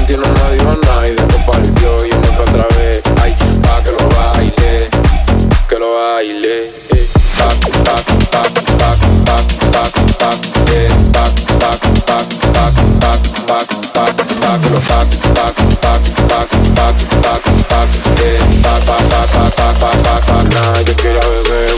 y no me dijo nada y después apareció y me fue otra vez. Ay, pa' que lo baile, que lo baile. Pac, pac, pac, pac, pac, pac, pac, pac, pac, pac, pac, pac, pac, pac, pac, que lo pac, pac, pac, pac, pac, pac, pac, pac, pac, pac, pac, pac, pac, pac, nah, yo quiero beber.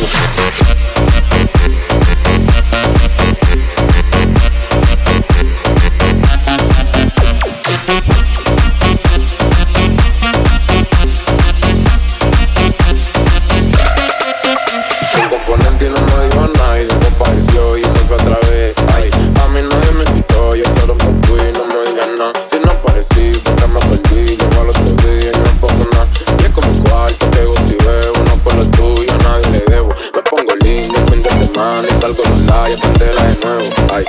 Y no me dijo nada y después apareció y me fue otra vez. Ay, a mí nadie me invitó, yo solo me fui, no me digas nada. Si no aparecí, fue que me perdí, llegó al otro día y no pasó nada. Y es con mi cuarto que si bebo, no por lo tuyo, a nadie le debo. Me pongo lindo fin de semana y salgo a la y a prenderla de nuevo. Ay,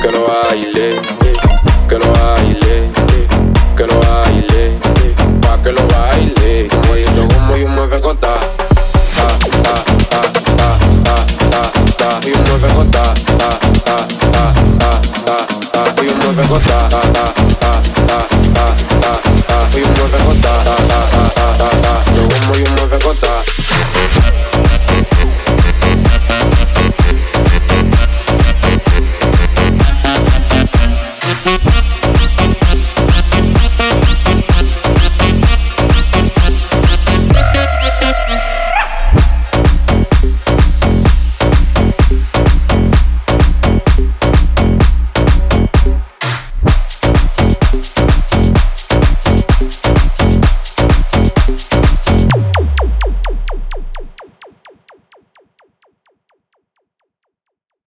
que lo baile, que lo baile, que lo baile, pa' que lo baile. Como yo me vengo a dar. Y un mueve gota, y un mueve gota, y un mueve gota.